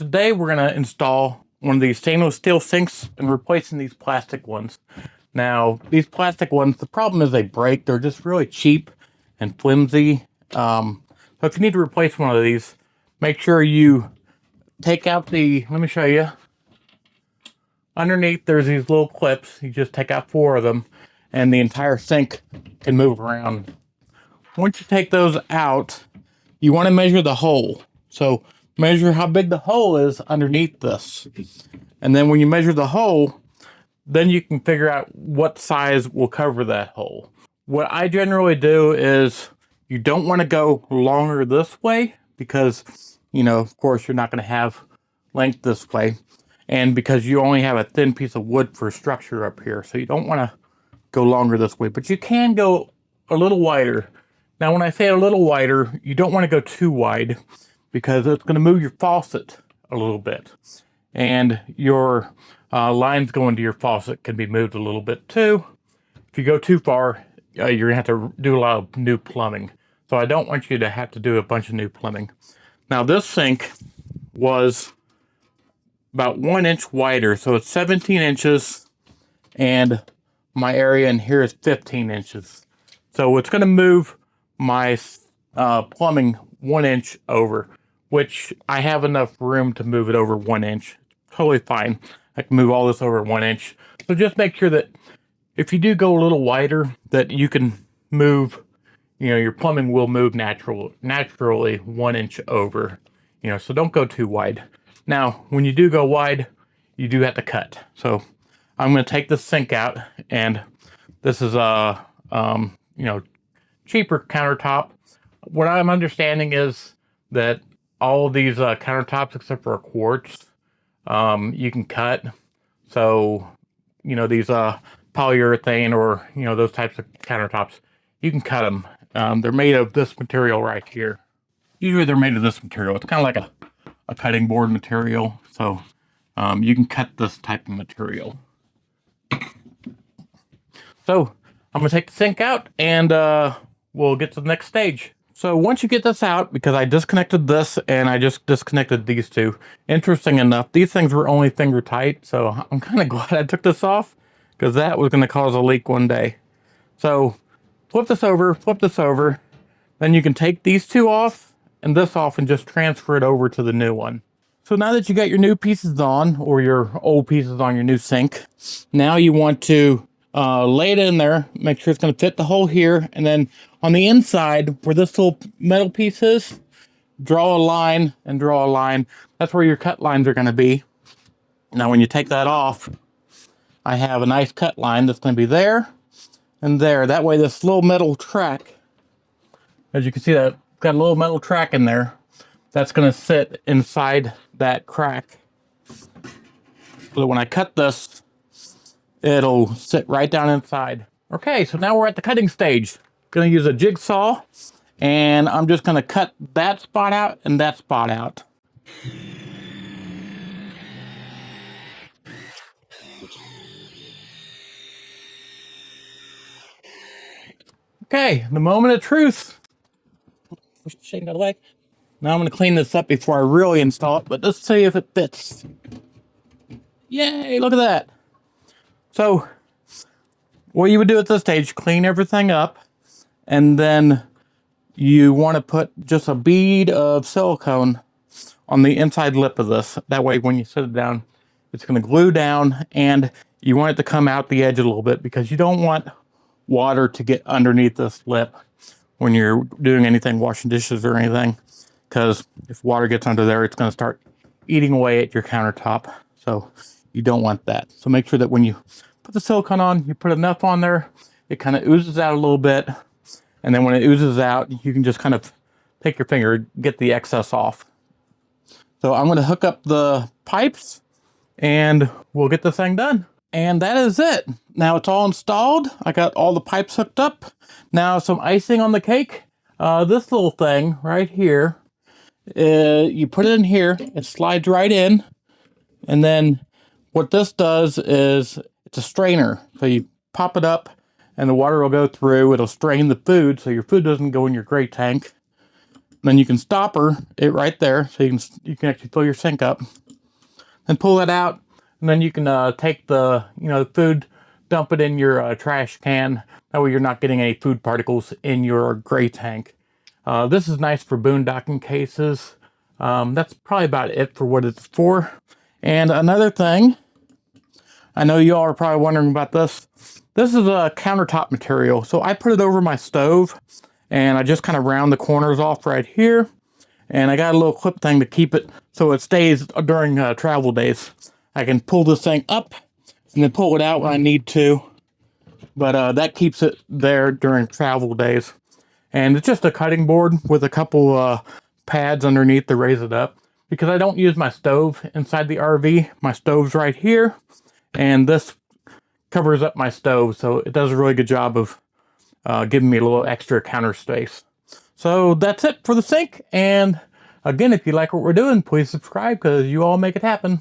Today we're going to install one of these stainless steel sinks and replacing these plastic ones. Now, these plastic ones, the problem is they break. They're just really cheap and flimsy. So if you need to replace one of these, make sure you take out the, let me show you. Underneath there's these little clips. You just take out 4 of them and the entire sink can move around. Once you take those out, you want to measure the hole. So measure how big the hole is underneath this. And then when you measure the hole, then you can figure out what size will cover that hole. What I generally do is you don't want to go longer this way because, you know, of course you're not going to have length this way. And because you only have a thin piece of wood for structure up here. So you don't want to go longer this way, but you can go a little wider. Now, when I say a little wider, you don't want to go too wide because it's going to move your faucet a little bit. And your lines going to your faucet can be moved a little bit too. If you go too far, you're going to have to do a lot of new plumbing. So I don't want you to have to do a bunch of new plumbing. Now, this sink was about 1 inch wider. So it's 17 inches and my area in here is 15 inches. So it's going to move my plumbing 1 inch over, which I have enough room to move it over 1 inch. Totally fine. I can move all this over 1 inch. So just make sure that if you do go a little wider, that you can move, you know, your plumbing will move naturally 1 inch over, you know, so don't go too wide. Now, when you do go wide, you do have to cut. So I'm going to take this sink out, and this is a, you know, cheaper countertop. What I'm understanding is that all of these countertops, except for a quartz, you can cut. So, you know, these polyurethane or, you know, those types of countertops, you can cut them. They're made of this material right here. Usually they're made of this material. It's kind of like a cutting board material. So you can cut this type of material. So I'm going to take the sink out and we'll get to the next stage. So once you get this out, because I disconnected this and I just disconnected these two, interesting enough, these things were only finger tight. So I'm kind of glad I took this off because that was going to cause a leak one day. So flip this over, then you can take these two off and this off and just transfer it over to the new one. So now that you got your new pieces on, or your old pieces on your new sink, now you want to lay it in there, make sure it's going to fit the hole here, and then on the inside where this little metal piece is, draw a line and draw a line. That's where your cut lines are going to be. Now when you take that off, I have a nice cut line that's going to be there and there. That way this little metal track, as you can see, that got a little metal track in there, that's going to sit inside that crack. So when I cut this, it'll sit right down inside. Okay, so now we're at the cutting stage. Gonna use a jigsaw, and I'm just gonna cut that spot out and that spot out. Okay, the moment of truth. Push the shade out of the way. Now I'm gonna clean this up before I really install it, but let's see if it fits. Yay, look at that. So what you would do at this stage, clean everything up, and then you want to put just a bead of silicone on the inside lip of this. That way when you set it down, it's going to glue down, and you want it to come out the edge a little bit because you don't want water to get underneath this lip when you're doing anything, washing dishes or anything, because if water gets under there, it's going to start eating away at your countertop. So you don't want that. So make sure that when you put the silicone on, you put enough on there, it kind of oozes out a little bit. And then when it oozes out, you can just kind of take your finger, get the excess off. So I'm going to hook up the pipes and we'll get this thing done. And that is it. Now it's all installed. I got all the pipes hooked up. Now some icing on the cake. This little thing right here, you put it in here, it slides right in. And then what this does is it's a strainer. So you pop it up and the water will go through. It'll strain the food so your food doesn't go in your gray tank. then you can stopper it right there, so you can actually fill your sink up, and pull it out, and then you can take the food, dump it in your trash can. That way you're not getting any food particles in your gray tank. This is nice for boondocking cases. That's probably about it for what it's for. And another thing, I know y'all are probably wondering about this. This is a countertop material. So I put it over my stove, and I just kind of round the corners off right here. And I got a little clip thing to keep it so it stays during travel days. I can pull this thing up and then pull it out when I need to. But that keeps it there during travel days. And it's just a cutting board with a couple pads underneath to raise it up. Because I don't use my stove inside the RV. My stove's right here. And this covers up my stove. So it does a really good job of giving me a little extra counter space. So that's it for the sink. And again, if you like what we're doing, please subscribe because you all make it happen.